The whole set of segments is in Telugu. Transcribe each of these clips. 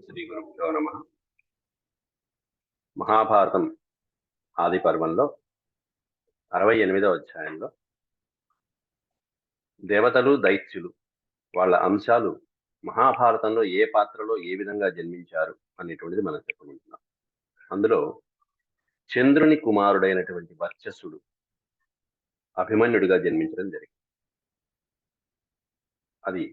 శ్రీ గురుభ్యో నమః. మహాభారతం ఆది పర్వంలో 68వ అధ్యాయంలో దేవతలు దైత్యులు వాళ్ళ అంశాలు మహాభారతంలో ఏ పాత్రలో ఏ విధంగా జన్మించారు అనేటువంటిది మనం చెప్పుకుంటున్నాం. అందులో చంద్రుని కుమారుడైనటువంటి వర్చస్సుడు అభిమన్యుడిగా జన్మించడం జరిగింది. అది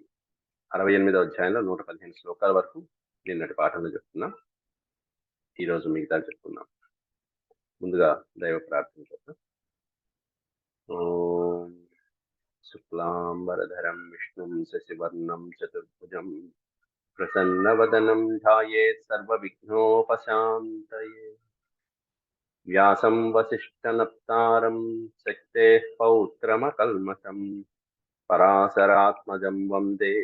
68వ అధ్యాయంలో 115 శ్లోకాల వరకు నిన్నటి పాఠంలో చెప్తున్నాం. ఈరోజు మిగతా చెప్పుకుందాం. ముందుగా దైవ ప్రార్థన చేద్దాం. ఓం శుక్లాంబరధరం విష్ణుం శశివర్ణం చతుర్భుజం ప్రసన్నవదనం ధ్యాయేత్ సర్వవిఘ్నోపశాంతయే. వ్యాసం వసిష్ఠనప్తారం శక్తేః పౌత్రమకల్మషం పరాశరాత్మజం వందే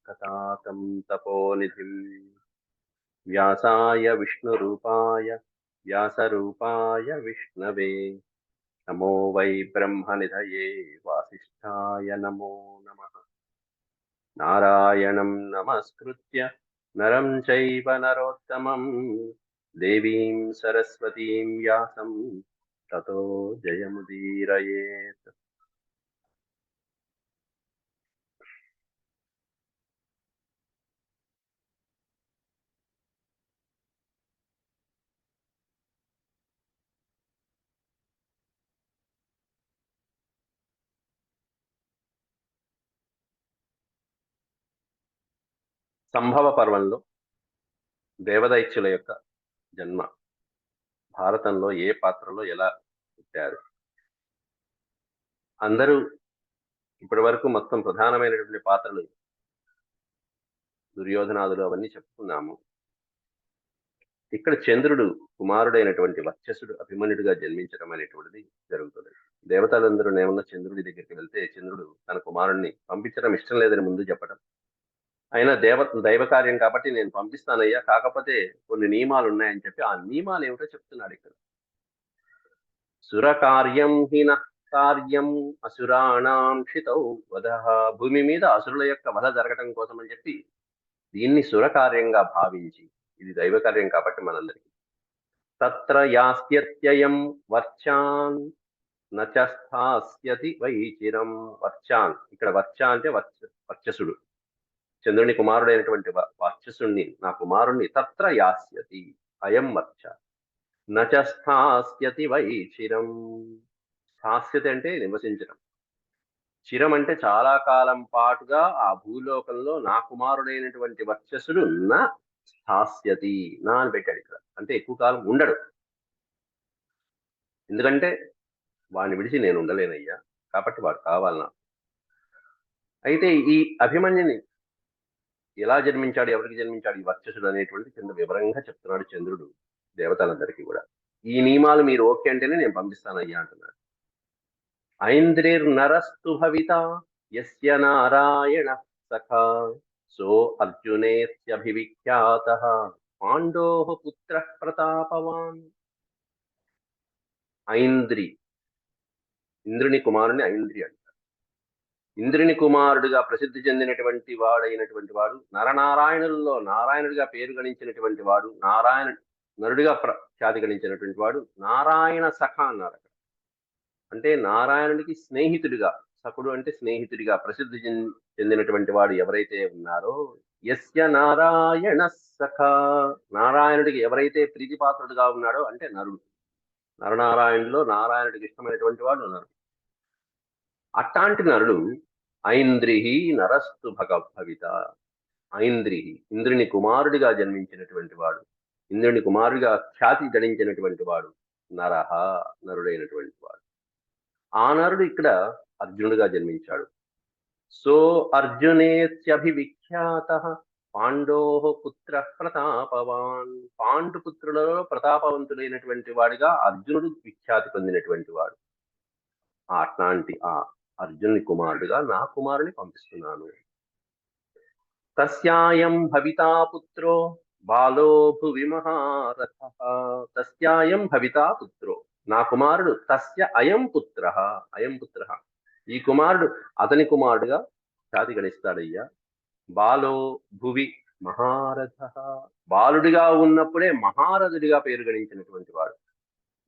కథాతం తపోనిధిం. వ్యాసాయ విష్ణురూపాయ వ్యాసరూపాయ విష్ణవే నమో వై బ్రహ్మనిధయే వాసిష్ఠాయ నమో నమః. నారాయణం నమస్కృత్య నరం చైవ నరోత్తమం దేవీం సరస్వతీం వ్యాసం తతో జయముదీరయేత్. సంభవ పర్వంలో దేవదైత్యుల యొక్క జన్మ భారతంలో ఏ పాత్రలో ఎలా పుట్టారు? అందరూ ఇప్పటి వరకు మొత్తం ప్రధానమైనటువంటి పాత్రలు దుర్యోధనాదులు అవన్నీ చెప్పుకున్నాము. ఇక్కడ చంద్రుడు కుమారుడైనటువంటి వర్చస్సుడు అభిమన్యుడిగా జన్మించడం అనేటువంటిది జరుగుతుంది. దేవతలందరూ నేమన్నా చంద్రుడి దగ్గరికి వెళ్తే చంద్రుడు తన కుమారుణ్ణి పంపించడం ఇష్టం లేదని ముందు చెప్పడం, అయినా దైవ కార్యం కాబట్టి నేను పంపిస్తానయ్యా, కాకపోతే కొన్ని నియమాలు ఉన్నాయని చెప్పి ఆ నియమాలు ఏమిటో చెప్తున్నాడు ఇక్కడ. సురకార్యం హిన కార్యం అసురాణాం క్షితౌ వధః. భూమి మీద అసురుల యొక్క వధ జరగటం కోసం అని చెప్పి దీన్ని సురకార్యంగా భావించి, ఇది దైవ కార్యం కాబట్టి మనందరికీ, తత్ర యాస్త్యత్యయం వర్చాన్ నచస్థాస్యతి వైచిరం. వర్చాన్, ఇక్కడ వర్చ అంటే వర్చసుడు, చంద్రుని కుమారుడైనటువంటి వర్చసుణ్ణి, నా కుమారుణ్ణి తత్ర యాస్యతి అయం వర్చ నచస్థాస్యతి వైచిరం. స్థాస్యతి అంటే నివసించడం, చిరం అంటే చాలా కాలం పాటుగా ఆ భూలోకంలో నా కుమారుడైనటువంటి వర్చస్సుడు నా స్థాస్యతి, నా అని పెట్టాడు ఇక్కడ. అంటే ఎక్కువ కాలం ఉండడు, ఎందుకంటే వాడిని విడిచి నేను ఉండలేనయ్యా, కాబట్టి వాడు కావాలి నాకు. అయితే ఈ అభిమన్యుని ఎలా జన్మించాడు, ఎవరికి జన్మించాడు ఈ వర్చస్సుడు అనేటువంటి కింద వివరంగా చెప్తున్నాడు చంద్రుడు దేవతలందరికీ కూడా. ఈ నియమాలు మీరు ఓకే అంటేనే నేను పంపిస్తానయ్యా అంటున్నాడు. ఐంద్రిర్నరస్తు భవిత యస్య నారాయణ సఖా సో అర్జునేత్యభివిఖ్యాతః పాండోః పుత్రః ప్రతాపవాన్. ఐంద్రి, ఇంద్రుని కుమారుని ఐంద్రి అంటారు. ఇంద్రుని కుమారుడిగా ప్రసిద్ధి చెందినటువంటి వాడైనటువంటి వాడు, నరనారాయణుల్లో నారాయణుడిగా పేరు గణించినటువంటి వాడు, నరుడిగా ఖ్యాతి గణించినటువంటి వాడు, నారాయణ సఖ అన్నారు. అంటే నారాయణుడికి స్నేహితుడిగా, సఖుడు అంటే స్నేహితుడిగా ప్రసిద్ధి చెందినటువంటి వాడు ఎవరైతే ఉన్నారో, యస్య నారాయణ సఖ, నారాయణుడికి ఎవరైతే ప్రీతిపాత్రుడుగా ఉన్నాడో అంటే నరుడు. నరనారాయణుల్లో నారాయణుడికి ఇష్టమైనటువంటి వాడు నరుడు. అట్లాంటి నరుడు ఐంద్రిహి నరస్తు భవిత. ఐంద్రిహి, ఇంద్రుని కుమారుడిగా జన్మించినటువంటి వాడు, ఇంద్రుని కుమారుడిగా ఖ్యాతి గణించినటువంటి వాడు నరహ, నరుడైనటువంటి వాడు. ఆ నరుడు ఇక్కడ అర్జునుడిగా జన్మించాడు. సో అర్జునేత్యభివిఖ్యాతః పాండోః పుత్రః ప్రతాపవాన్. పాండుపుత్రులలో ప్రతాపవంతుడైనటువంటి వాడిగా అర్జునుడు విఖ్యాతి పొందినటువంటి వాడు. అట్లాంటి ఆ అర్జునుని కుమారుడుగా నా కుమారుని పంపిస్తున్నాను. తస్యాయం భవితా పుత్రో బాలో భువి మహారథః. తస్యాయం భవితా పుత్రో, నా కుమారుడు, తస్య అయం పుత్ర, అయం పుత్ర, ఈ కుమారుడు అతని కుమారుడుగా ఖ్యాతి గణిస్తాడయ్యా. బాలో భువి మహారథ. బాలుడిగా ఉన్నప్పుడే మహారథుడిగా పేరు గడించినటువంటి వాడు.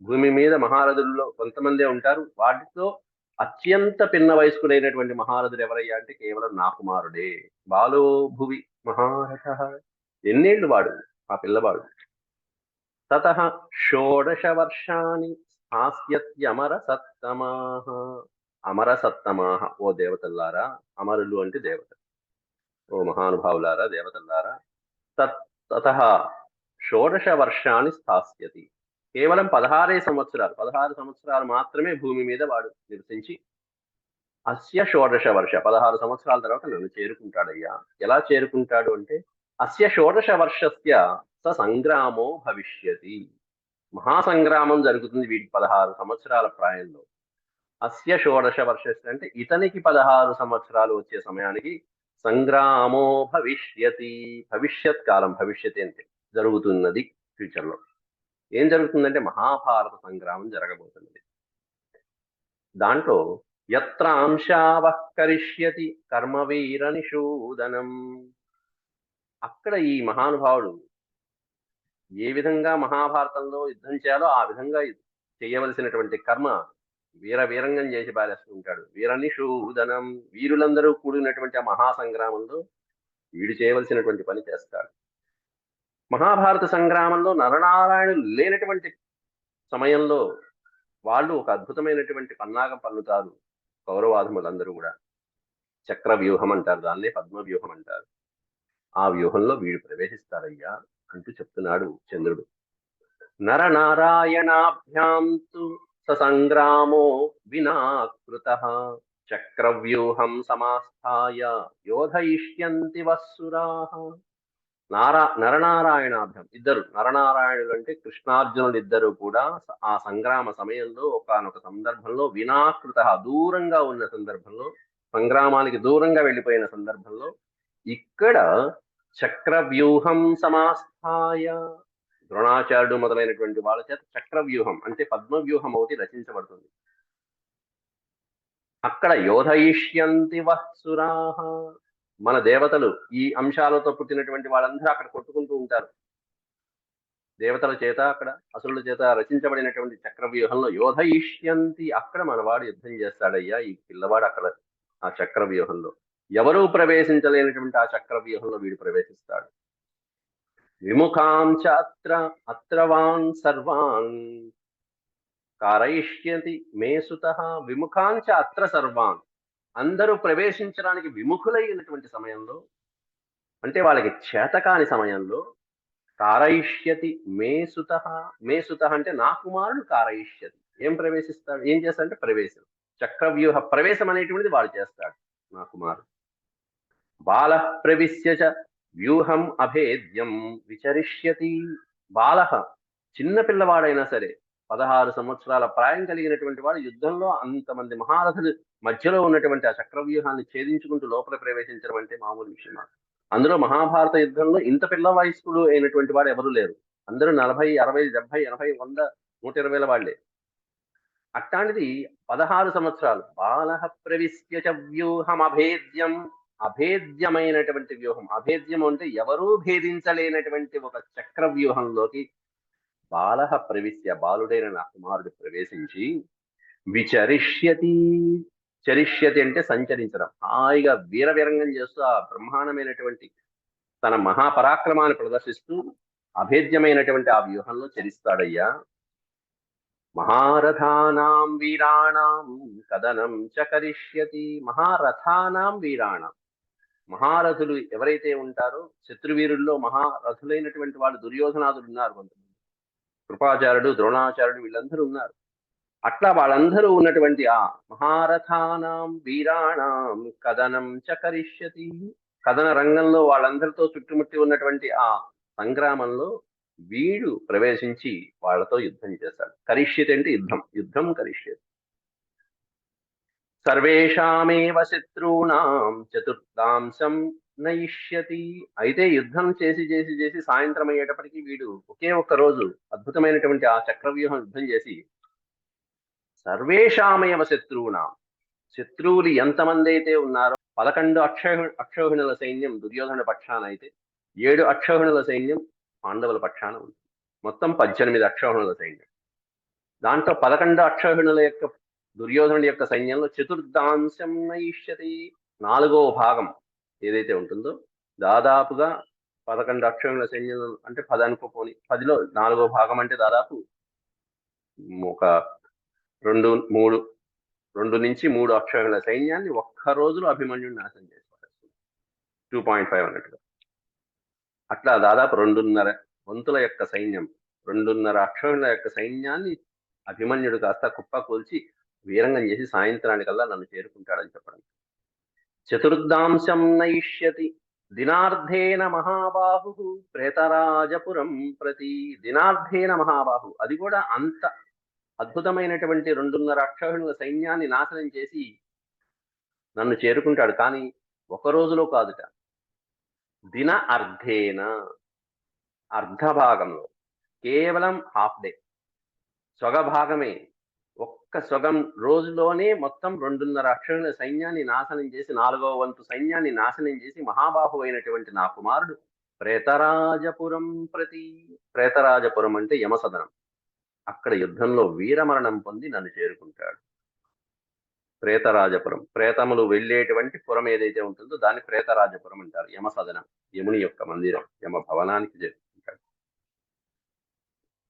భూమి మీద మహారథుల్లో కొంతమందే ఉంటారు. వాటితో అత్యంత పిన్న వయస్కుడైనటువంటి మహారథుడు ఎవరయ్యా అంటే కేవలం నా కుమారుడే. బాలో భువి మహారథ. ఎన్నేళ్ళు వాడు ఆ పిల్లవాడు. తతః షోడశ వర్షాణి స్థాస్యత్యమర సత్తమాః. అమర సత్తమాః. ఓ దేవతల్లారా, అమరులు అంటే దేవత, ఓ మహానుభావులారా, దేవతల్లారా. తతః షోడశ వర్షాన్ని స్థాస్యతి. కేవలం 16 సంవత్సరాలు మాత్రమే భూమి మీద వాడు నివసించి, అస్య షోడశ వర్ష 16 సంవత్సరాల తర్వాత నన్ను చేరుకుంటాడయ్యా. ఎలా చేరుకుంటాడు అంటే, అస్య షోడశ వర్షస్య స సంగ్రామో భవిష్యతి. మహాసంగ్రామం జరుగుతుంది వీడికి 16 సంవత్సరాల ప్రాయంలో. అస్య షోడశ వర్షస్య అంటే ఇతనికి 16 సంవత్సరాలు వచ్చే సమయానికి సంగ్రామో భవిష్యతి. భవిష్యత్ కాలం, భవిష్యత్ అంటే జరుగుతున్నది ఫ్యూచర్ లో. ఏం జరుగుతుందంటే మహాభారత సంగ్రామం జరగబోతున్నది. దాంట్లో యత్ర అంశావః కరిష్యతి కర్మవీర నిషూదనం. అక్కడ ఈ మహానుభావుడు ఏ విధంగా మహాభారతంలో యుద్ధం చేయాలో ఆ విధంగా చేయవలసినటువంటి కర్మ వీరంగం చేసి పారేస్తూ ఉంటాడు. వీరనిషూదనం, వీరులందరూ కూడినటువంటి ఆ మహాసంగ్రామంలో వీడు చేయవలసినటువంటి పని చేస్తాడు. మహాభారత సంగ్రామంలో నరనారాయణులు లేనటువంటి సమయంలో వాళ్ళు ఒక అద్భుతమైనటువంటి పన్నాగం పన్నుతారు కౌరవాధములందరూ కూడా. చక్ర వ్యూహం అంటారు దాన్నే, పద్మ వ్యూహం అంటారు. ఆ వ్యూహంలో వీడు ప్రవేశిస్తారయ్యా అంటూ చెప్తున్నాడు చంద్రుడు. నరనారాయణాభ్యాం తు సంగ్రామో వినాకృతః చక్రవ్యూహం సమాస్థాయ యోధయిష్యంతి వస్సురాః. నరనారాయణాభ్యం, ఇద్దరు నరనారాయణులు అంటే కృష్ణార్జునులు ఇద్దరు కూడా ఆ సంగ్రామ సమయంలో ఒకానొక సందర్భంలో వినాకృత, దూరంగా ఉన్న సందర్భంలో, సంగ్రామానికి దూరంగా వెళ్ళిపోయిన సందర్భంలో ఇక్కడ చక్రవ్యూహం సమాస్థాయ, ద్రోణాచార్యుడు మొదలైనటువంటి వాళ్ళ చేత చక్రవ్యూహం అంటే పద్మవ్యూహం ఒకటి రచించబడుతుంది. అక్కడ యోధయిష్యంతి వస్సురాః. మన దేవతలు, ఈ అంశాలతో పుట్టినటువంటి వాళ్ళందరూ అక్కడ కొట్టుకుంటూ ఉంటారు. దేవతల చేత, అక్కడ అసురుల చేత రచించబడినటువంటి చక్రవ్యూహంలో యోధయిష్యంతి, అక్కడ మనవాడు యుద్ధం చేస్తాడయ్యా. ఈ పిల్లవాడు అక్కడ ఆ చక్రవ్యూహంలో, ఎవరూ ప్రవేశించలేనటువంటి ఆ చక్రవ్యూహంలో వీడు ప్రవేశిస్తాడు. విముఖాం చ అత్రవాన్ సర్వాన్ కారయిష్యతి మే సుతః. విముఖాం చ అత్ర సర్వాన్, అందరూ ప్రవేశించడానికి విముఖులైనటువంటి సమయంలో, అంటే వాళ్ళకి చేతకాని సమయంలో, కారయిష్యతి మే సుతః. మే సుతః అంటే నా కుమారుడు కారయిష్యతి. ఏం ప్రవేశిస్తాడు, ఏం చేస్తాడంటే ప్రవేశం, చక్రవ్యూహ ప్రవేశం అనేటువంటిది వాడు చేస్తాడు నా కుమారుడు. బాల ప్రవిశ్య చ వ్యూహం అభేద్యం విచరిష్యతి. బాల, చిన్న పిల్లవాడైనా సరే, 16 సంవత్సరాల ప్రాయం కలిగినటువంటి వాడు యుద్ధంలో అంతమంది మహారథులు మధ్యలో ఉన్నటువంటి ఆ చక్రవ్యూహాన్ని ఛేదించుకుంటూ లోపల ప్రవేశించడం అంటే మామూలు విషయం. అందులో మహాభారత యుద్ధంలో ఇంత పిల్ల వయస్కుడు అయినటువంటి వాడు ఎవరు లేరు. అందరూ 40, 60, 70, 80, 100, 120 వాళ్లే. అట్లాంటిది 16 సంవత్సరాలు. బాలః ప్రవిశ్య చ వ్యూహం అభేద్యం, అభేద్యమైనటువంటి వ్యూహం. అభేద్యం అంటే ఎవరూ భేదించలేనటువంటి ఒక చక్ర వ్యూహంలోకి బాలః ప్రవిశ్య, బాలుడైన నా కుమారుడు ప్రవేశించి, విచరిష్యతి. చరిష్యతి అంటే సంచరించడం. హాయిగా వీరంగం చేస్తూ ఆ బ్రహ్మాండమైనటువంటి తన మహాపరాక్రమాన్ని ప్రదర్శిస్తూ అభేద్యమైనటువంటి ఆ వ్యూహంలో చరిస్తాడయ్యా. మహారథానాం వీరాణం కదనం చ కరిష్యతి. మహారథానాం వీరాణం, మహారథులు ఎవరైతే ఉంటారో, శత్రువీరుల్లో మహారథులైనటువంటి వాళ్ళు దుర్యోధనాదులు ఉన్నారు, కొంతమంది కృపాచార్యుడు, ద్రోణాచార్యుడు, వీళ్ళందరూ ఉన్నారు. అట్లా వాళ్ళందరూ ఉన్నటువంటి ఆ మహారథానాం వీరాణం కదనం చ కరిష్యతి. కథన రంగంలో వాళ్ళందరితో చుట్టుముట్టి ఉన్నటువంటి ఆ సంగ్రామంలో వీడు ప్రవేశించి వాళ్ళతో యుద్ధం చేశాడు. కరిష్యతి అంటే యుద్ధం, యుద్ధం కరిష్యతి. సర్వేషామేవ శత్రూణాం చతుర్థాంశం నయిష్యతి. అయితే యుద్ధం చేసి చేసి చేసి సాయంత్రం అయ్యేటప్పటికీ వీడు ఒకే ఒక్క రోజు అద్భుతమైనటువంటి ఆ చక్రవ్యూహం యుద్ధం చేసి సర్వేషామేవ శత్రూణాం, శత్రువులు ఎంతమంది అయితే ఉన్నారో 11 అక్షోహిణుల సైన్యం దుర్యోధన పక్షాన అయితే 7 అక్షౌహిణుల సైన్యం పాండవుల పక్షాన ఉంది. మొత్తం 18 అక్షౌహిణుల సైన్యం. దాంట్లో 11 అక్షౌహిణుల యొక్క దుర్యోధనుడి యొక్క సైన్యంలో చతుర్థాంశం నయిష్యతి, 4వ భాగం ఏదైతే ఉంటుందో దాదాపుగా 11 అక్షౌహిణుల సైన్యం అంటే 10 అనుకోపోని, 10లో 4వ భాగం అంటే దాదాపు ఒక 2 నుంచి 3 అక్షౌహిణుల సైన్యాన్ని ఒక్క రోజులో అభిమన్యుడు నాశనం చేశాడు. 2.5 అన్నట్టుగా. అట్లా దాదాపు 2.5 వంతుల యొక్క సైన్యం, 2.5 అక్షౌహిణుల యొక్క సైన్యాన్ని అభిమన్యుడు కాస్త కుప్పకూల్చి వీరంగం చేసి సాయంత్రానికల్లా నన్ను చేరుకుంటాడని చెప్పడం. చతుర్థాంశం నయిష్యతి దినార్ధేన మహాబాహు ప్రేతరాజపురం ప్రతి. దినార్ధేన మహాబాహు, అది కూడా అంత అద్భుతమైనటువంటి 2.5 అక్షౌహిణుల సైన్యాన్ని నాశనం చేసి నన్ను చేరుకుంటాడు. కానీ ఒక రోజులో కాదుట, దిన అర్ధేన, అర్ధ భాగంలో, కేవలం హాఫ్ డే, సొగ భాగమే, ఒక్క సొగం రోజులోనే మొత్తం 2.5 అక్షౌహిణుల సైన్యాన్ని నాశనం చేసి 4వ వంతు సైన్యాన్ని నాశనం చేసి మహాబాహు అయినటువంటి నా కుమారుడు ప్రేతరాజపురం ప్రతి. ప్రేతరాజపురం అంటే యమసదనం. అక్కడ యుద్ధంలో వీరమరణం పొంది నన్ను చేరుకుంటాడు. ప్రేతరాజపురం, ప్రేతములు వెళ్ళేటువంటి పురం ఏదైతే ఉంటుందో దాన్ని ప్రేతరాజపురం అంటారు. యమసదనం, యముని యొక్క మందిరం, యమ భవనానికి చేరుకుంటాడు.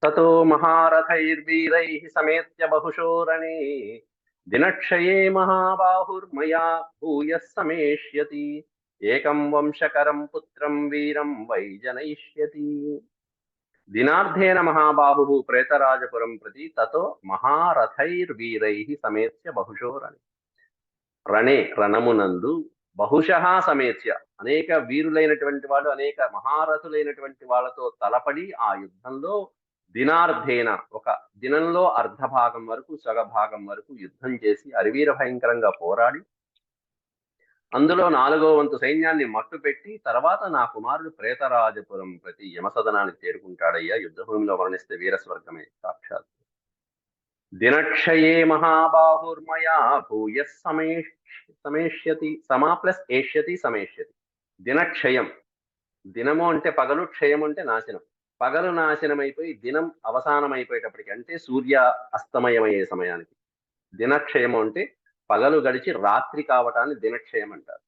తతో మహారథైర్వీరైః సమేత్య బహుశో రణే దినక్షయే మహాబాహుర్మయా భూయః సమేష్యతి ఏకం వంశకరం పుత్రం వీరం వై జనయిష్యతి. దినార్ధేన మహాబాహు ప్రేతరాజపురం ప్రతి తతో మహారథైర్వీరైః సమేత్య బహుశో రణే. రణే, రణమునందు, బహుశః సమేత్య, అనేక వీరులైనటువంటి వాళ్ళు, అనేక మహారథులైనటువంటి వాళ్ళతో తలపడి ఆ యుద్ధంలో దినార్ధేన, ఒక దినంలో అర్ధ భాగం వరకు, సగ భాగం వరకు యుద్ధం చేసి అరివీర భయంకరంగా పోరాడి అందులో 4వ వంతు సైన్యాన్ని మట్టుపెట్టి తర్వాత నా కుమారుడు ప్రేతరాజపురం ప్రతి యమసదనానికి చేరుకుంటాడయ్యా. యుద్ధభూమిలో మరణిస్తే వీరస్వర్గమే సాక్షాత్. దినక్షయే మహాబాహుర్మయా భూయః సమేష్యతి, సమా ప్లస్ ఏష్యతి సమేష్యతి. దినక్షయం, దినము అంటే పగలు, క్షయం అంటే నాశనం. పగలు నాశనమైపోయి దినం అవసానమైపోయేటప్పటికి, అంటే సూర్య అస్తమయమయ్యే సమయానికి. దినక్షయము అంటే పగలు గడిచి రాత్రి కావటాన్ని దినక్షయం అంటారు.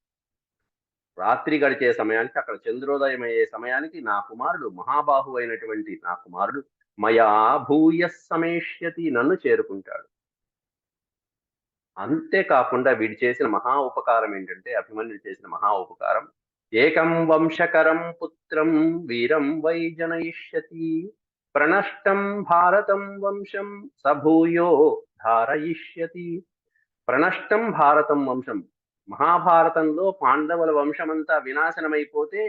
రాత్రి గడిచే సమయానికి, అక్కడ చంద్రోదయం అయ్యే సమయానికి నా కుమారుడు, మహాబాహు అయినటువంటి నా కుమారుడు మయా భూయః సమేష్యతి, నన్ను చేరుకుంటాడు. అంతేకాకుండా వీడు చేసిన మహా ఉపకారం ఏంటంటే, అభిమన్యుడు చేసిన మహా ఉపకారం, ఏకం వంశకరం పుత్రం వీరం వై జనయిష్యతి ప్రణష్టం భారతం వంశం సభూయో ధారయిష్యతి. ప్రణష్టం భారతం వంశం, మహాభారతంలో పాండవుల వంశమంతా వినాశనమైపోతే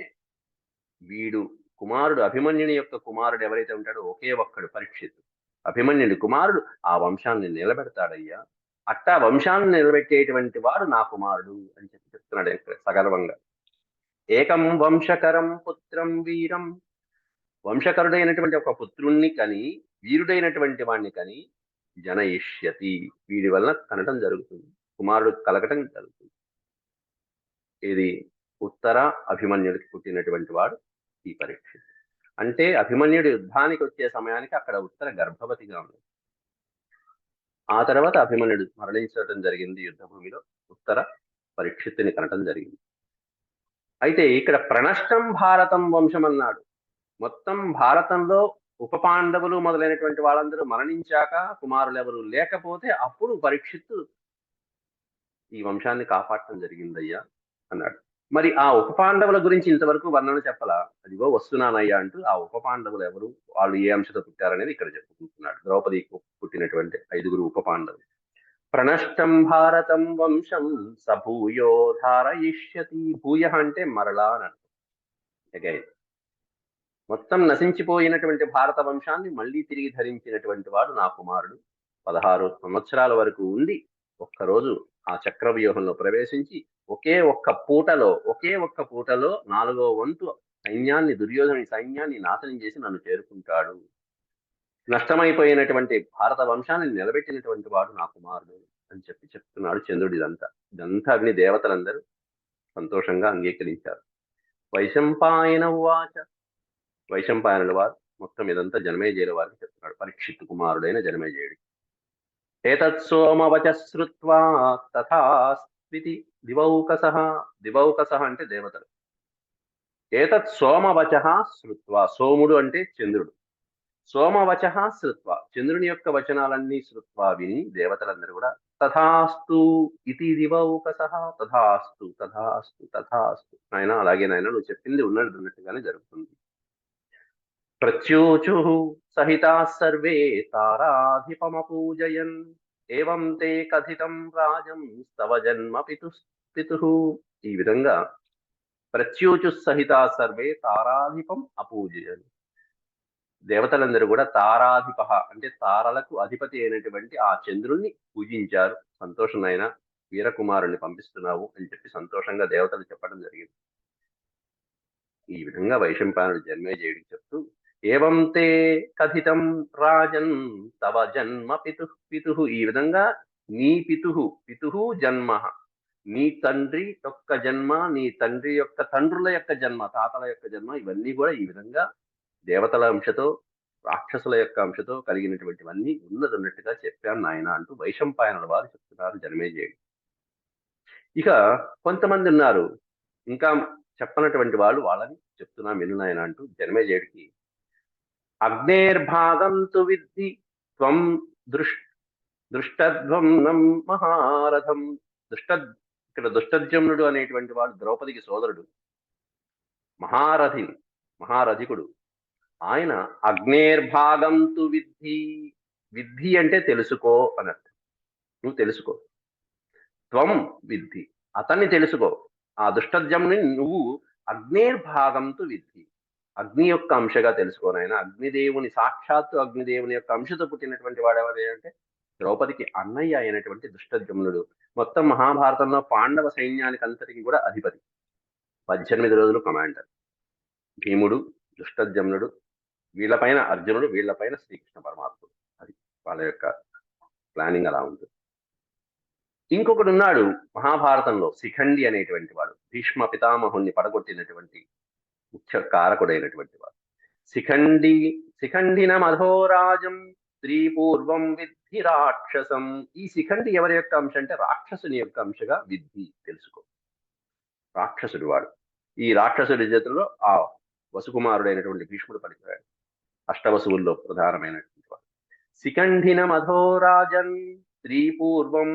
వీడు కుమారుడు, అభిమన్యుని యొక్క కుమారుడు ఎవరైతే ఉంటాడో ఒకే ఒక్కడు పరీక్షిత్, అభిమన్యుని కుమారుడు ఆ వంశాన్ని నిలబెడతాడయ్యా. అట్టా వంశాన్ని నిలబెట్టేటువంటి వాడు నా కుమారుడు అని చెప్తున్నాడు సగర్వంగా. ఏకం వంశకరం పుత్రం వీరం, వంశకరుడైనటువంటి ఒక పుత్రుణ్ణి కని, వీరుడైనటువంటి వాణ్ణి కని, జనయిష్యతి, వీడి వలన కనటం జరుగుతుంది, కుమారుడు కలగటం జరుగుతుంది. ఇది ఉత్తర అభిమన్యుడికి పుట్టినటువంటి వాడు ఈ పరీక్షిత్. అంటే అభిమన్యుడు యుద్ధానికి వచ్చే సమయానికి అక్కడ ఉత్తర గర్భవతిగా ఉంది. ఆ తర్వాత అభిమన్యుడు మరణించడం జరిగింది యుద్ధభూమిలో, ఉత్తర పరీక్షిత్తుని కనటం జరిగింది. అయితే ఇక్కడ ప్రణష్టం భారతం వంశం అన్నాడు. మొత్తం భారతంలో ఉప పాండవులు మొదలైనటువంటి వాళ్ళందరూ మరణించాక కుమారులు ఎవరు లేకపోతే అప్పుడు పరీక్షిత్తు ఈ వంశాన్ని కాపాడటం జరిగిందయ్యా అన్నాడు. మరి ఆ ఉప పాండవుల గురించి ఇంతవరకు వర్ణన చెప్పలా, అదిగో వస్తున్నానయ్యా అంటూ ఆ ఉప పాండవులు ఎవరు, వాళ్ళు ఏ అంశతో పుట్టారనేది ఇక్కడ చెప్పుకుంటున్నాడు. ద్రౌపదికి పుట్టినటువంటి 5గురు ఉప పాండవులు. ప్రణష్టం భారతం వంశం సభూయో ధారయిష్యతి. భూయ అంటే మరలా అని అగైన్. మొత్తం నశించిపోయినటువంటి భారత వంశాన్ని మళ్ళీ తిరిగి ధరించినటువంటి వాడు నా కుమారుడు. 16 సంవత్సరాల వరకు ఉండి ఒక్కరోజు ఆ చక్రవ్యూహంలో ప్రవేశించి ఒకే ఒక్క పూటలో 4వ వంతు సైన్యాన్ని, దుర్యోధని సైన్యాన్ని నాశనం చేసి నన్ను చేరుకుంటాడు. నష్టమైపోయినటువంటి భారత వంశాన్ని నిలబెట్టినటువంటి వాడు నా కుమారుడు అని చెప్తున్నాడు చంద్రుడు. ఇదంతా అగ్ని దేవతలందరూ సంతోషంగా అంగీకరించారు. వైశంపాయన ఉవాచ. వైశంపాయనుల వారు మొత్తం ఇదంతా జనమేజయుల వారికి చెప్తున్నాడు, పరీక్షిత్ కుమారుడైన జనమేజయుడు. ఏతత్ సోమవచ శ్రుత్వా తథాస్వితి దివౌకసః. దివౌకసః అంటే దేవతలు. ఏతత్ సోమవచ శ్రుత్వా, సోముడు అంటే చంద్రుడు. సోమవచ శ్రుత్వా, చంద్రుని యొక్క వచనాలన్నీ శ్రుత్వా విని దేవతలందరూ కూడా తథాస్తు ఇతి దివౌకసః, తథాస్తు తథాస్తు తథాస్తు, నాయన అలాగే నాయన నువ్వు చెప్పింది ఉన్నట్టుగానే జరుగుతుంది. ప్రత్యూచు సహితా సర్వే తారాధిపమపూజయన్ ఏవం తే కథితం రాజం స్తవ జన్మ పితుః. ఈ విధంగా ప్రత్యూచు సహితా సర్వే తారాధిపం అపూజయన్, దేవతలందరూ కూడా తారాధిప అంటే తారలకు అధిపతి అయినటువంటి ఆ చంద్రుణ్ణి పూజించారు. సంతోషం నాయన, వీరకుమారుణ్ణి పంపిస్తున్నావు అని చెప్పి సంతోషంగా దేవతలు చెప్పడం జరిగింది. ఈ విధంగా వైశంపాయనుడు జన్మేజయుడికి చెప్తూ, ఏవం తే కథితం రాజన్ తవ జన్మ పితుః. ఈ విధంగా నీ పితుః జన్మ, నీ తండ్రి యొక్క జన్మ, నీ తండ్రి యొక్క తండ్రుల యొక్క జన్మ, తాతల యొక్క జన్మ, ఇవన్నీ కూడా ఈ విధంగా దేవతల అంశతో రాక్షసుల యొక్క అంశతో కలిగినటువంటివన్నీ ఉన్నట్టుగా చెప్పాను నాయన అంటూ వైశంపాయనుల వారు చెప్తున్నారు జనమేజయుడు. ఇక కొంతమంది ఉన్నారు ఇంకా చెప్పనటువంటి వాళ్ళు, వాళ్ళని చెప్తున్నా విను నాయన అంటూ జనమేజయుడికి అగ్నేర్భాగం తు విద్ధి త్వం దృష్టధ్వం మహారథం. ఇక్కడ దుష్టద్యుమ్నుడు అనేటువంటి వాడు ద్రౌపదికి సోదరుడు, మహారథికుడు. ఆయన అగ్నేర్భాగం తు విద్ధి, విద్ధి అంటే తెలుసుకో అన్నట్టు, నువ్వు తెలుసుకో. త్వం విద్ధి, అతన్ని తెలుసుకో. ఆ దుష్టద్యుమ్ని నువ్వు అగ్నేర్భాగం తు విద్ధి, అగ్ని యొక్క అంశగా తెలుసుకోనైనా. అగ్నిదేవుని, సాక్షాత్తు అగ్నిదేవుని యొక్క అంశతో పుట్టినటువంటి వాడు ఎవరు అంటే ద్రౌపదికి అన్నయ్య అయినటువంటి దుష్టద్యుమ్నుడు. మొత్తం మహాభారతంలో పాండవ సైన్యానికి అంతటికి కూడా అధిపతి, 18 రోజులు కమాండర్. భీముడు, దుష్టద్యుమ్నుడు, వీళ్ళపైన అర్జునుడు, వీళ్ళపైన శ్రీకృష్ణ పరమాత్ముడు. అది వాళ్ళ యొక్క ప్లానింగ్ అలా ఉంటుంది. ఇంకొకడు ఉన్నాడు మహాభారతంలో, శిఖండి అనేటువంటి వాడు, భీష్మ పితామహుణ్ణి పడగొట్టినటువంటి ముఖ్య కారకుడైనటువంటి వాడు. శిఖండిన మధోరాజం స్త్రీ పూర్వం విద్ధి రాక్షసం. ఈ శిఖండి ఎవరి యొక్క అంశ అంటే రాక్షసుని యొక్క అంశగా విద్ధి, తెలుసుకో. రాక్షసుడు వాడు. ఈ రాక్షసుడి చేతుల్లో ఆ వసుకుమారుడైనటువంటి భీష్ముడు పడిపోయాడు, అష్టవసువుల్లో ప్రధానమైనటువంటి వాడు. శిఖండిన మధోరాజన్ స్త్రీ పూర్వం,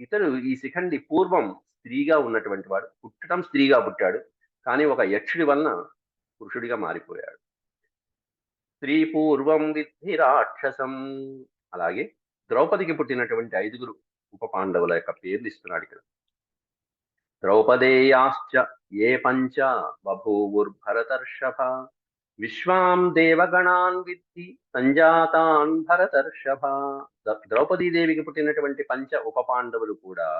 ఇతడు ఈ శిఖండి పూర్వం స్త్రీగా ఉన్నటువంటి వాడు, పుట్టడం స్త్రీగా పుట్టాడు, కానీ ఒక యక్షుడి వలన పురుషుడిగా మారిపోయాడు. స్త్రీ పూర్వం విద్ధి రాక్షసం. అలాగే ద్రౌపదికి పుట్టినటువంటి 5 ఉప పాండవుల యొక్క పేర్లు ఇస్తున్నాడు ఇక్కడ. ద్రౌపదేయాశ్చ ఏ పంచ బభూవుర్భరతర్షభ విశ్వాం దేవగణాన్ విద్ధి సంజాతాన్ భరతర్షభ. ద్రౌపదీదేవికి పుట్టినటువంటి 5 ఉప పాండవులు కూడా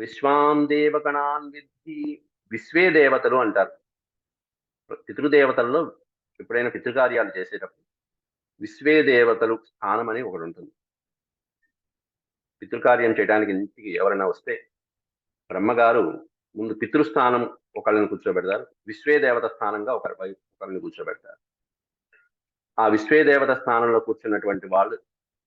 విశ్వాం దేవగణాన్ విద్ధి, విశ్వే దేవతలు అంటారు. పితృదేవతల్లో ఎప్పుడైనా పితృకార్యాలు చేసేటప్పుడు విశ్వే దేవతలు స్థానం అని ఒకటి ఉంటుంది. పితృకార్యం చేయడానికి ఇంటికి ఎవరైనా వస్తే బ్రహ్మగారు ముందు పితృస్థానం ఒకళ్ళని కూర్చోబెడతారు, విశ్వే దేవత స్థానంగా ఒకరిని కూర్చోబెడతారు. ఆ విశ్వే దేవత స్థానంలో కూర్చున్నటువంటి వాళ్ళు,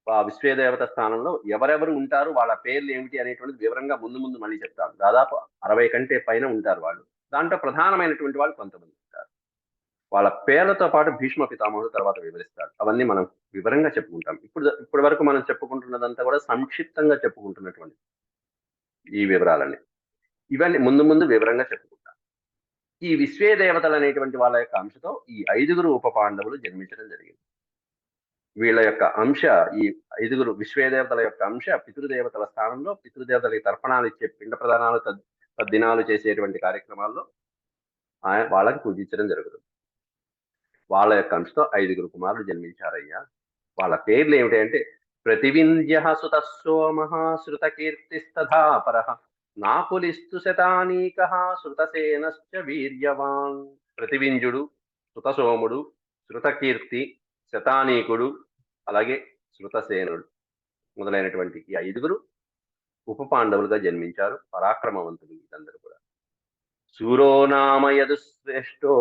ఆ విశ్వే దేవత స్థానంలో ఎవరెవరు ఉంటారు, వాళ్ళ పేర్లు ఏమిటి అనేటువంటిది వివరంగా ముందు మళ్ళీ చెప్తారు. దాదాపు 60 కంటే పైన ఉంటారు వాళ్ళు. దాంట్లో ప్రధానమైనటువంటి వాళ్ళు కొంతమంది ఉంటారు. వాళ్ళ పేర్లతో పాటు భీష్మ పితామహుడు తర్వాత వివరిస్తాడు. అవన్నీ మనం వివరంగా చెప్పుకుంటాం. ఇప్పటి వరకు మనం చెప్పుకుంటున్నదంతా కూడా సంక్షిప్తంగా చెప్పుకుంటున్నటువంటి ఈ వివరాలన్నీ, ఇవన్నీ ముందు వివరంగా చెప్పుకుంటాం. ఈ విశ్వే దేవతలు అనేటువంటి వాళ్ళ యొక్క అంశతో ఈ 5 ఉప పాండవులు జన్మించడం జరిగింది. వీళ్ళ యొక్క అంశ, ఈ 5 విశ్వే దేవతల యొక్క అంశ పితృదేవతల స్థానంలో, పితృదేవతలకి తర్పణాలు ఇచ్చే పిండ ప్రదానాలు, తద్దినాలు చేసేటువంటి కార్యక్రమాల్లో వాళ్ళకి పూజించడం జరుగుతుంది. వాళ్ళ యొక్క అంశతో 5 కుమారులు జన్మించారయ్యా. వాళ్ళ పేర్లు ఏమిటంటే ప్రతివింధ్య సుత సోమః శృతకీర్తిస్తథాపరః నాకులిస్తు శతానీకః శృతసేనశ్చ వీర్యవాన్. ప్రతివింజుడు, శృతసోముడు, శృతకీర్తి, శతానీకుడు, అలాగే శృతసేనుడు మొదలైనటువంటి ఈ 5 ఉప పాండవులుగా జన్మించారు. పరాక్రమవంతులు వీళ్ళందరూ కూడా. సూరో నామ యదుశ్రేష్టో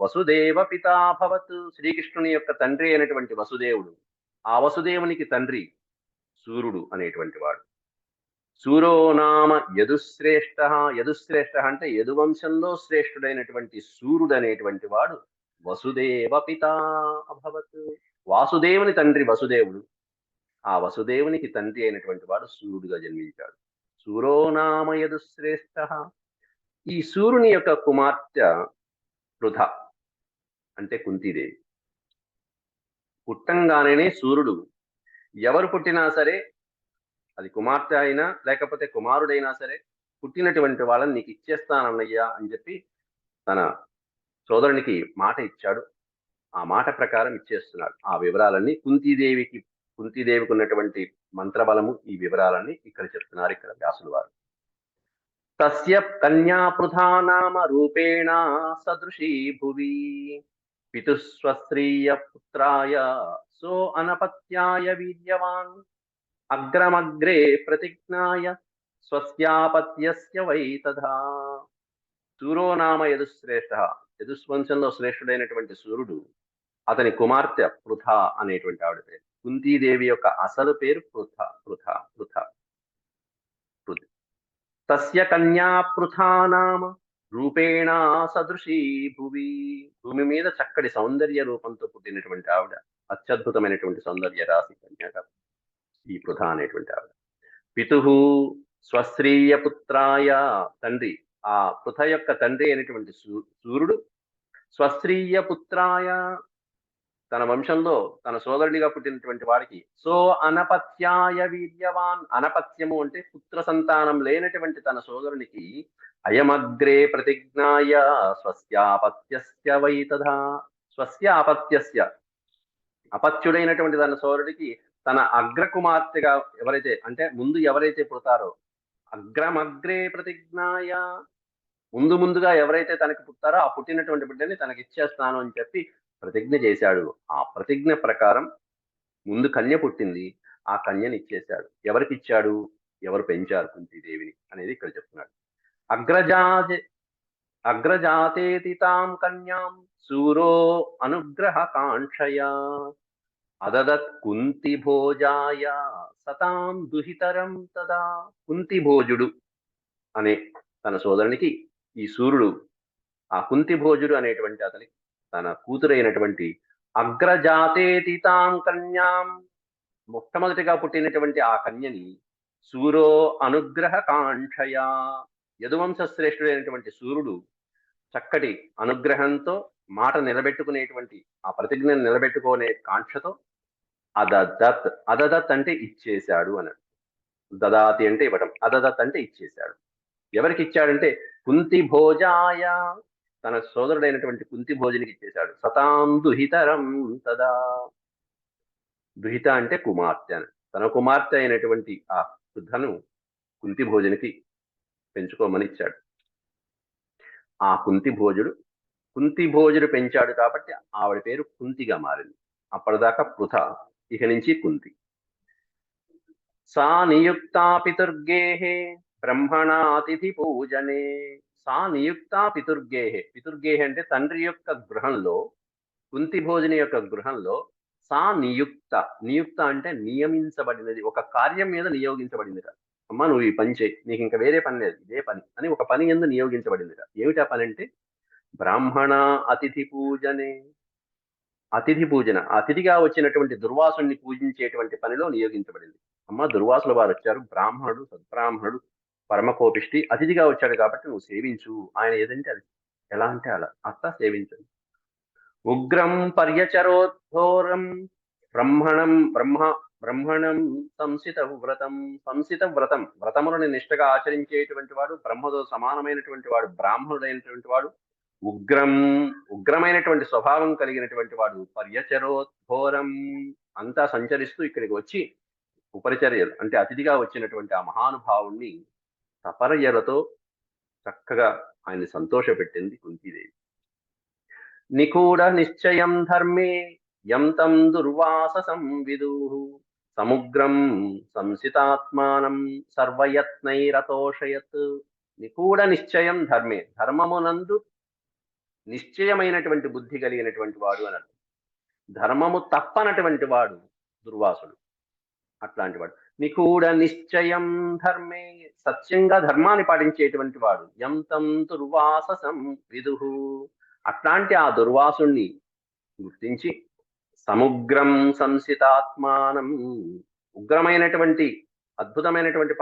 వసుదేవ పితాభవత్. శ్రీకృష్ణుని యొక్క తండ్రి అయినటువంటి వసుదేవుడు, ఆ వసుదేవునికి తండ్రి సూర్యుడు అనేటువంటి వాడు. సూరో నామ యదుశ్రేష్ట. యదుశ్రేష్ట అంటే యదువంశంలో శ్రేష్ఠుడైనటువంటి సూర్యుడు అనేటువంటి వాడు వసుదేవ పితా అభవత్. వాసుదేవుని తండ్రి వసుదేవుడు, ఆ వసుదేవునికి తండ్రి అయినటువంటి వాడు సూర్యుడుగా జన్మించాడు. సూరో నామ యదుశ్రేష్ట. ఈ సూర్యుని యొక్క కుమార్తె పృథ అంటే కుంతీదేవి. పుట్టంగానే సూర్యుడు ఎవరు పుట్టినా సరే, అది కుమార్తె అయినా లేకపోతే కుమారుడైనా సరే, పుట్టినటువంటి వాళ్ళని నీకు ఇచ్చేస్తానన్నయ్యా అని చెప్పి తన సోదరునికి మాట ఇచ్చాడు. ఆ మాట ప్రకారం ఇచ్చేస్తున్నాడు. ఆ వివరాలన్నీ కుంతీదేవికి ఉన్నటువంటి మంత్రబలము, ఈ వివరాలన్నీ ఇక్కడ చెప్తున్నారు ఇక్కడ వ్యాసులు వారు. తస్య కన్యా పృథా నామ రూపేణ సదృశీ భువి పితుస్వశ్రీయ పుత్రాయ సో అనపత్యాయ వీర్యవాన్ అగ్రమగ్రే ప్రతిజ్ఞాయ స్వస్యాపత్యస్య వై తథా. సూరో నామ యదుశ్రేష్ఠ. యదుస్వంశంలో శ్రేష్ఠుడైనటువంటి సూర్యుడు, అతని కుమార్తె పృథ అనేటువంటి ఆవిడ పేరు. కుంతీదేవి యొక్క అసలు పేరు పృథ. పృథ పృథ పృథ. తస్య కన్యా పృథా నామ రూపేణ సదృశీ భువి. భూమి మీద చక్కటి సౌందర్య రూపంతో పుట్టినటువంటి ఆవిడ, అత్యద్భుతమైనటువంటి సౌందర్య రాశి కన్యక ఈ పృథ అనేటువంటి ఆవిడ. పితుహు స్వశ్రీయ పుత్రాయ. తండ్రి, ఆ పృథ యొక్క తండ్రి అయినటువంటి సూర్యుడు స్వశ్రీయ పుత్రాయ, తన వంశంలో తన సోదరుడిగా పుట్టినటువంటి వాడికి సో అనపత్యాయ వీర్యవాన్. అనపత్యము అంటే పుత్ర సంతానం లేనటువంటి తన సోదరునికి అయమగ్రే ప్రతిజ్ఞాయ స్వస్యాపత్యస్య వై తథా. స్వస్యాపత్యస్య, అపత్యుడైనటువంటి తన సోదరుడికి తన అగ్రకుమార్తెగా ఎవరైతే అంటే ముందు ఎవరైతే పుడతారో, అగ్రమగ్రే ప్రతిజ్ఞాయ, ముందుగా ఎవరైతే తనకి పుట్టారో ఆ పుట్టినటువంటి బిడ్డని తనకి ఇచ్చేస్తాను అని చెప్పి ప్రతిజ్ఞ చేశాడు. ఆ ప్రతిజ్ఞ ప్రకారం ముందు కన్య పుట్టింది, ఆ కన్యని ఇచ్చేశాడు. ఎవరికి ఇచ్చాడు, ఎవరు పెంచారు కుంతీదేవిని అనేది ఇక్కడ చెప్తున్నాడు. అగ్రజాతేతి తాం కన్యాం సూరో అనుగ్రహ కాంక్షయా అదదత్ కుంతి భోజాయ సతాం దుహితరం తదా. కుంతి భోజుడు అనే తన సోదరునికి ఈ సూర్యుడు, ఆ కుంతి భోజుడు అనేటువంటి అతని తన కూతురైనటువంటి అగ్రజాతేతి తాం కన్యాం, మొట్టమొదటిగా పుట్టినటువంటి ఆ కన్యని సూరో అనుగ్రహ కాంక్షయా, యదువంశ శ్రేష్ఠుడైనటువంటి సూర్యుడు చక్కటి అనుగ్రహంతో మాట నిలబెట్టుకునేటువంటి ఆ ప్రతిజ్ఞను నిలబెట్టుకునే కాంక్షతో అదదత్. అదదత్ అంటే ఇచ్చేశాడు అని. దదాతి అంటే ఇవ్వటం, అదదత్ అంటే ఇచ్చేశాడు. ఎవరికి ఇచ్చాడంటే కుంతి భోజాయ, తన సోదరుడైనటువంటి కుంతి భోజునికి ఇచ్చేశాడు. సతాం దుహితరం తదా. దుహిత అంటే కుమార్తె అని. తన కుమార్తె అయినటువంటి ఆ వృద్ధను కుంతి భోజునికి పెంచుకోమని ఇచ్చాడు. ఆ కుంతి భోజుడు పెంచాడు కాబట్టి ఆవిడ పేరు కుంతిగా మారింది. అప్పటిదాకా పృథ, ఇక నుంచి కుంతి. సా నియుక్తా పితుర్గేహే బ్రహ్మణాతిథి పూజనే. సా నియుక్తా పితుర్గేహే. పితుర్గేహే అంటే తండ్రి యొక్క గృహంలో, కుంతి భోజని యొక్క గృహంలో సా నియుక్త. నియుక్త అంటే నియమించబడినది, ఒక కార్యం మీద నియోగించబడిందిట. అమ్మ నువ్వు ఈ పని చేయి, నీకు ఇంకా వేరే పని లేదు, ఇదే పని అని ఒక పని ఎందు నియోగించబడిందిట. ఏమిటా పని అంటే బ్రాహ్మణ అతిథి పూజనే. అతిథి పూజన, అతిథిగా వచ్చినటువంటి దుర్వాసుని పూజించేటువంటి పనిలో నియోగించబడింది. అమ్మ దుర్వాసుల వారు వచ్చారు, బ్రాహ్మణుడు సద్బ్రాహ్మణుడు పరమకోపిష్టి అతిథిగా వచ్చాడు కాబట్టి నువ్వు సేవించు, ఆయన ఏదంటే అది, ఎలా అంటే అలా అత్త సేవించండి. ఉగ్రం పర్యచరోద్ధోరం బ్రహ్మణం సంసిత వ్రతం. సంసిత వ్రతం, వ్రతములను నిష్ఠగా ఆచరించేటువంటి వాడు, బ్రహ్మతో సమానమైనటువంటి వాడు, బ్రాహ్మణుడైనటువంటి వాడు, ఉగ్రమైనటువంటి స్వభావం కలిగినటువంటి వాడు, పర్యచరోద్ధోరం అంతా సంచరిస్తూ ఇక్కడికి వచ్చి ఉపరిచర్యలు అంటే అతిథిగా వచ్చినటువంటి ఆ మహానుభావుణ్ణి తపరయ్యలతో చక్కగా ఆయన్ని సంతోషపెట్టింది కుంతీదేవి. నికూఢ నిశ్చయం ధర్మే యం తం దుర్వాససం విదుః సముగ్రం సంసితాత్మానం సర్వయత్నైరతోషయత్. నిగూఢ నిశ్చయం ధర్మే, ధర్మమునందు నిశ్చయమైనటువంటి బుద్ధి కలిగినటువంటి వాడు అని అర్థం. ధర్మము తప్పనటువంటి వాడు దుర్వాసుడు. అట్లాంటి వాడు నిగూఢ నిశ్చయం ధర్మే, సత్యంగా ధర్మాన్ని పాటించేటువంటి వాడు. యంతం దుర్వాససం విదుహు, అట్లాంటి ఆ దుర్వాసుణ్ణి గుర్తించి సముగ్రం సంసితాత్మానం, ఉగ్రమైనటువంటి అద్భుతమైనటువంటి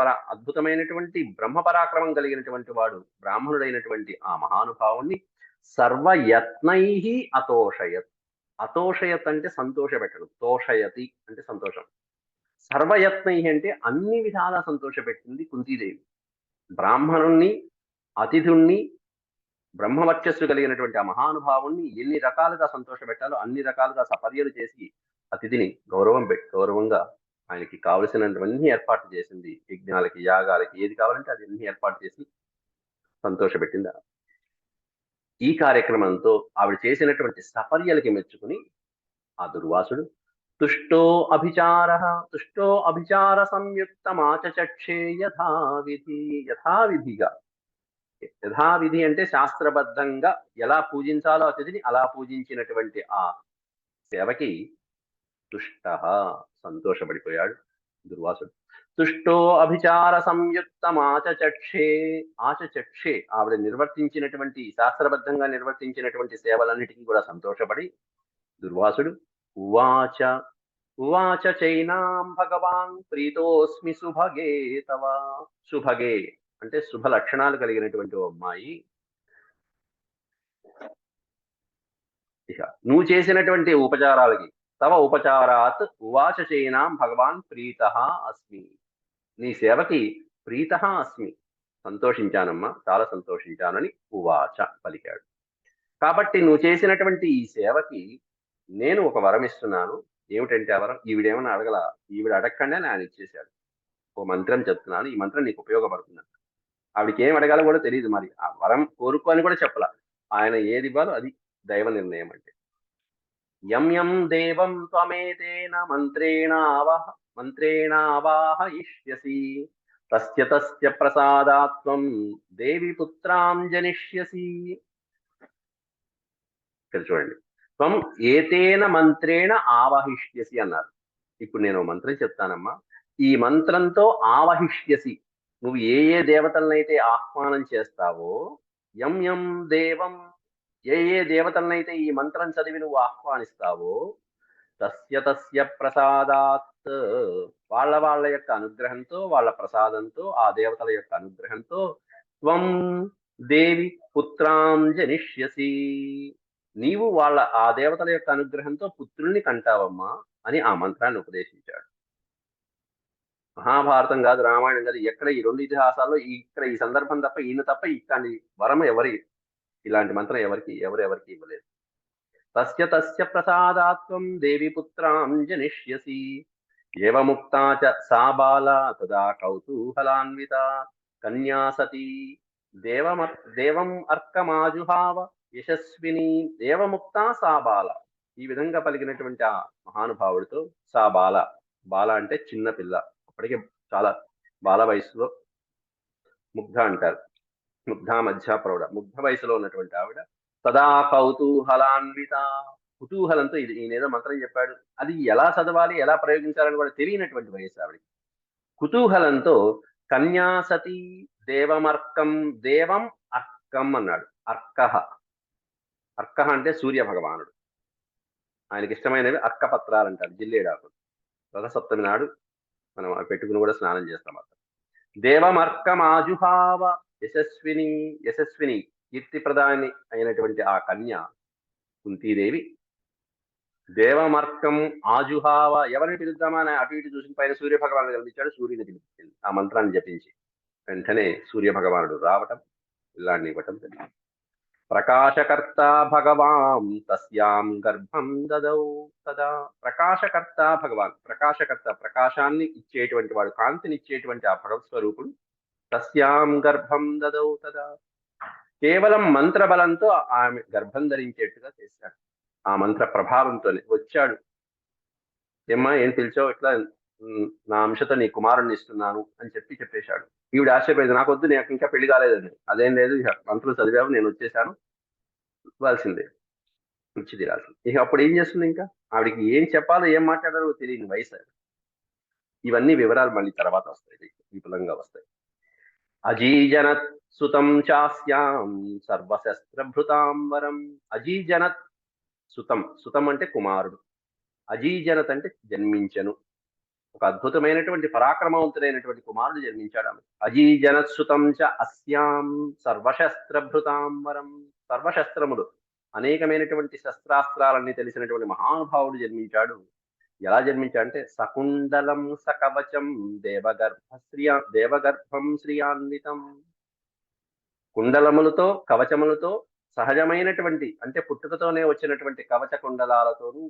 బ్రహ్మ పరాక్రమం కలిగినటువంటి వాడు బ్రాహ్మణుడైనటువంటి ఆ మహానుభావుణ్ణి సర్వయత్నై అతోషయత్. అతోషయత్ అంటే సంతోషపెట్టడం, తోషయతి అంటే సంతోషం. సర్వయత్నై అంటే అన్ని విధాలా సంతోషపెట్టింది కుంతీదేవి. బ్రాహ్మణుణ్ణి, అతిథుణ్ణి, బ్రహ్మవర్చస్సు కలిగినటువంటి ఆ మహానుభావుణ్ణి ఎన్ని రకాలుగా సంతోషపెట్టాలో అన్ని రకాలుగా సపర్యలు చేసి అతిథిని గౌరవంగా ఆయనకి కావలసినవన్నీ ఏర్పాటు చేసింది. యజ్ఞాలకి, యాగాలకి ఏది కావాలంటే అది అన్ని ఏర్పాటు చేసి సంతోషపెట్టింది. ఈ కార్యక్రమంతో ఆవిడ చేసినటువంటి సపర్యలకి మెచ్చుకుని ఆ దుర్వాసుడు తుష్టో అభిచార సంయుక్తమాచచక్షే యథావిధిగా. యథావిధి అంటే శాస్త్రబద్ధంగా ఎలా పూజించాలో అతిథిని అలా పూజించినటువంటి ఆ సేవకి తుష్ట, సంతోషపడిపోయాడు దుర్వాసుడు. తుష్టో అభిచార సంయుక్తమాచచక్షే, ఆచచక్షే ఆవిడ నిర్వర్తించినటువంటి శాస్త్రబద్ధంగా నిర్వర్తించినటువంటి సేవలన్నిటికీ కూడా సంతోషపడి దుర్వాసుడు ఉవాచ చైనాం భగవాన్ ప్రీతోస్మి సుభగే తవ. సుభగే అంటే శుభ లక్షణాలు కలిగినటువంటి ఓ అమ్మాయి, ఇక నువ్వు చేసినటువంటి ఉపచారాలకి తవ ఉపచారాత్ ఉవాచ చైనాం భగవాన్ ప్రీతః అస్మి, నీ సేవకి ప్రీతః అస్మి, సంతోషించానమ్మా, చాలా సంతోషించానని ఉవాచ పలికాడు. కాబట్టి నువ్వు చేసినటువంటి ఈ సేవకి నేను ఒక వరం ఇస్తున్నాను. ఏమిటంటే ఆ వరం, ఈవిడేమన్నా అడగల, ఈవిడ అడగకుండా ఆయన ఇచ్చేశాడు. ఓ మంత్రం చెప్తున్నాను, ఈ మంత్రం నీకు ఉపయోగపడుతుంది. ఆవిడకి ఏం అడగాలో కూడా తెలియదు, మరి ఆ వరం కోరుకో అని కూడా చెప్పాల. ఆయన ఏది ఇవ్వాలో అది దైవ నిర్ణయం అంటే. యం యం దేవం త్వమేతేన మంత్రేణావాహయిష్యసి తస్య ప్రసాదాత్వం దేవి పుత్రాం జనిష్యసి. ఇక్కడ చూడండి, త్వం ఏతేన మంత్రేణ ఆవహిష్యసి అన్నారు. ఇప్పుడు నేను మంత్రం చెప్తానమ్మా, ఈ మంత్రంతో ఆవహిష్యసి, నువ్వు ఏ ఏ దేవతలనైతే ఆహ్వానం చేస్తావో, యం యం దేవం, ఏ ఏ దేవతలనైతే ఈ మంత్రం చదివి నువ్వు ఆహ్వానిస్తావో, తస్య ప్రసాదాత్, వాళ్ళ యొక్క అనుగ్రహంతో, వాళ్ళ ప్రసాదంతో, ఆ దేవతల యొక్క అనుగ్రహంతో త్వం దేవి పుత్రాం జనిష్యసి, నీవు ఆ దేవతల యొక్క అనుగ్రహంతో పుత్రుల్ని కంటావమ్మా అని ఆ మంత్రాన్ని ఉపదేశించాడు. మహాభారతం కాదు, రామాయణం కాదు, ఎక్కడ ఈ రెండు ఇతిహాసాల్లో ఇక్కడ ఈ సందర్భం తప్ప, ఈయన తప్ప ఇట్లాంటి వరం ఇలాంటి మంత్రం ఎవరికి ఇవ్వలేదు. తస్య ప్రసాదాత్వం దేవి పుత్రాం జనిష్యసి ఏవముక్తా చ సా బాల తదా కౌతూహలాన్విత కన్యా సతీ దేవం అర్కమాజుహావ యశస్విని. ఏవముక్తా సా బాల, ఈ విధంగా పలికినటువంటి ఆ మహానుభావుడితో సా బాల, బాల అంటే చిన్న పిల్ల, అప్పటికే చాలా బాల వయసులో, ముగ్ధ అంటారు, ముగ్ధ మధ్య ప్రౌఢ, ముగ్ధ వయసులో ఉన్నటువంటి ఆవిడ సదా కౌతూహలాన్విత, కుతూహలంతో ఈయనేదో మంత్రం చెప్పాడు, అది ఎలా చదవాలి ఎలా ప్రయోగించాలని కూడా తెలియనటువంటి వయసు ఆవిడకి. కుతూహలంతో కన్యాసతి దేవం అర్కం అన్నాడు. అర్క అంటే సూర్య భగవానుడు, ఆయనకి ఇష్టమైనవి అర్కపత్రాలు అంటారు, జిల్లేడాకులు. రథసప్తమి నాడు మనం పెట్టుకుని కూడా స్నానం చేస్తాం. దేవమర్కమాజుహావ యశస్విని కీర్తిప్రదాని అయినటువంటి ఆ కన్య కుంతీదేవి దేవమర్కం ఆజుహావ, ఎవరిని పిలుద్దామని అటు ఇటు చూసిన పైన సూర్యభగవానుడు కనిపించాడు, సూర్యుని పిలిపించింది. ఆ మంత్రాన్ని జపించి వెంటనే సూర్యభగవానుడు రావటం, ఇలాంటి ఇవ్వటం జరిగింది. ప్రకాశకర్త భగవాన్ తస్యాం గర్భం దదౌ తదా. ప్రకాశకర్త భగవాన్, ప్రకాశాన్ని ఇచ్చేటువంటి వాడు, కాంతిని ఇచ్చేటువంటి ఆ భగవత్ స్వరూపుడు తస్యాం గర్భం దదౌ తదా, కేవలం మంత్ర బలంతో ఆమె గర్భం ధరించేట్టుగా చేశాడు. ఆ మంత్ర ప్రభావంతోనే వచ్చాడు. ఏమ్మా ఏం పిలిచావు, ఇట్లా నా అంశతో నీ కుమారుణ్ణి ఇస్తున్నాను అని చెప్పేశాడు. ఈవిడ ఆశ్చర్యపోయింది. నాకొద్దు, నాకు ఇంకా పెళ్లి కాలేదని. అదేం లేదు, ఇక మంత్రులు చదివావు, నేను వచ్చేసాను, ఇవ్వాల్సిందే, ఇచ్చి తీరాల్సింది. ఇక అప్పుడు ఏం చేస్తుంది, ఇంకా ఆవిడకి ఏం చెప్పాలో ఏం మాట్లాడాలో తెలియని వయసు అది. ఇవన్నీ వివరాలు మళ్ళీ తర్వాత వస్తాయి, విపులంగా వస్తాయి. అజీజనత్ సుతం చాస్యాం సర్వశస్త్రభృతాం వరం. అజీజనత్ సుతం, సుతం అంటే కుమారుడు, అజీజనత్ అంటే జన్మించను, ఒక అద్భుతమైనటువంటి పరాక్రమవంతుడైనటువంటి కుమారుడు జన్మించాడు ఆమె. అజీజనత్సుతం చ అస్యాం సర్వశస్త్రభృతాం వరం. సర్వశస్త్రములు, అనేకమైనటువంటి శస్త్రాస్త్రాలన్నీ తెలిసినటువంటి మహానుభావుడు జన్మించాడు. ఎలా జన్మించాడంటే సకుండలం సకవచం దేవగర్భం శ్రియాన్వితం. కుండలములతో కవచములతో సహజమైనటువంటి, అంటే పుట్టుకతోనే వచ్చినటువంటి కవచ కుండలాలతోనూ,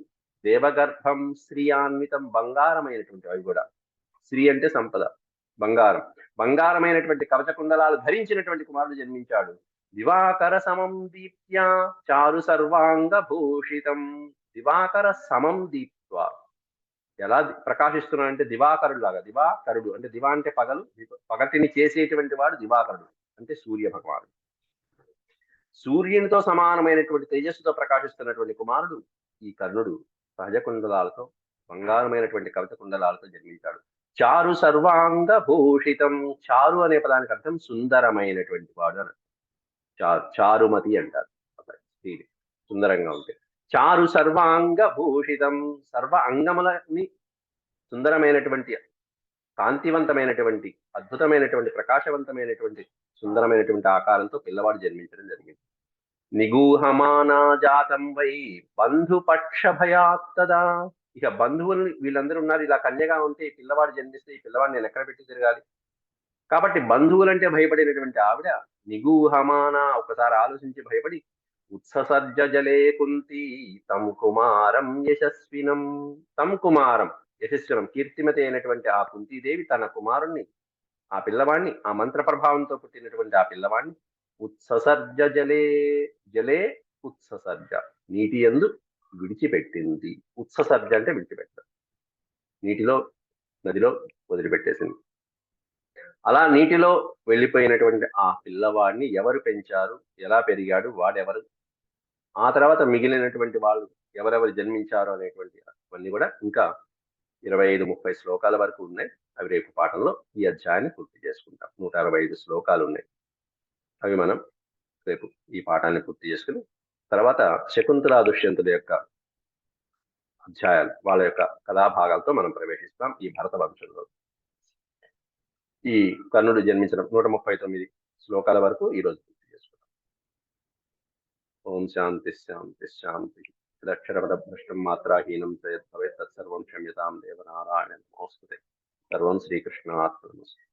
దేవగర్భం శ్రియాన్వితం, బంగారమైనటువంటి, అవి కూడా శ్రీ అంటే సంపద, బంగారం, బంగారమైనటువంటి కవచ కుండలాలు ధరించినటువంటి కుమారుడు జన్మించాడు. దివాకర సమం దీప్త్యా చారు సర్వాంగ భూషితం. దివాకర సమం దీప్త్వా, ఎలా ప్రకాశిస్తున్నాడంటే దివాకరుడు లాగా. దివాకరుడు అంటే దివా అంటే పగలు, పగటిని చేసేటువంటి వాడు దివాకరుడు అంటే సూర్య భగవానుడు. సూర్యునితో సమానమైనటువంటి తేజస్సుతో ప్రకాశిస్తున్నటువంటి కుమారుడు ఈ కర్ణుడు. సహజ కుండలాలతో, బంగారమైనటువంటి కవిత కుండలాలతో జన్మించాడు. చారు సర్వాంగ భూషితం. చారు అనే పదానికి అర్థం సుందరమైనటువంటి వాడు అని. చారుమతి అంటారు స్త్రీని, సుందరంగా ఉంటే. చారు సర్వాంగ భూషితం, సర్వ అంగములని సుందరమైనటువంటి, కాంతివంతమైనటువంటి, అద్భుతమైనటువంటి, ప్రకాశవంతమైనటువంటి, సుందరమైనటువంటి ఆకారంతో పిల్లవాడు జన్మించడం జరిగింది. నిగూహమానా జాతం వై బంధుపక్ష భయాత్తదా. ఇక బంధువులు వీళ్ళందరూ ఉన్నారు, ఇలా కన్యగా ఉంటే ఈ పిల్లవాడు జన్మిస్తే ఈ పిల్లవాడిని నేను ఎక్కడ పెట్టి తిరగాలి. కాబట్టి బంధువులంటే భయపడినటువంటి ఆవిడ నిగూహమానా, ఒకసారి ఆలోచించి భయపడి, ఉత్ససర్జ జలే కుంతి తం కుమారం యశస్వినం. తం కుమారం యశస్వినం, కీర్తిమతి అయినటువంటి ఆ కుంతీదేవి తన కుమారుణ్ణి, ఆ పిల్లవాడిని, ఆ మంత్ర ప్రభావంతో పుట్టినటువంటి ఆ పిల్లవాడిని ఉత్ససర్జ జలే, జలే ఉత్ససర్జ, నీటి యందు విడిచిపెట్టింది. ఉత్ససర్జ అంటే విడిచిపెట్టడం, నీటిలో, నదిలో వదిలిపెట్టేసింది. అలా నీటిలో వెళ్ళిపోయినటువంటి ఆ పిల్లవాడిని ఎవరు పెంచారు, ఎలా పెరిగాడు, వాడెవరు, ఆ తర్వాత మిగిలినటువంటి వాళ్ళు ఎవరెవరు జన్మించారు అనేటువంటి అవన్నీ కూడా ఇంకా 25-30 శ్లోకాల వరకు ఉన్నాయి. అవి రేపు పాఠంలో ఈ అధ్యాయాన్ని పూర్తి చేసుకుంటాం. 165 శ్లోకాలు ఉన్నాయి. అవి మనం రేపు ఈ పాఠాన్ని పూర్తి చేసుకుని తర్వాత శకుంతలా దుష్యంతుల యొక్క అధ్యాయాలు, వాళ్ళ యొక్క కథాభాగాలతో మనం ప్రవేశిస్తాం ఈ భరత వంశంలో. ఈ కర్ణుడు జన్మించడం 139 శ్లోకాల వరకు ఈ రోజు పూర్తి చేసుకుంటాం. ఓం శాంతి శాంతి శాంతి. అక్షరపదభ్రష్టం మాత్రాహీనం తత్సర్వం క్షమ్యతాం దేవనారాయణ నమోస్తుతే. సర్వం శ్రీకృష్ణార్పణమస్తు.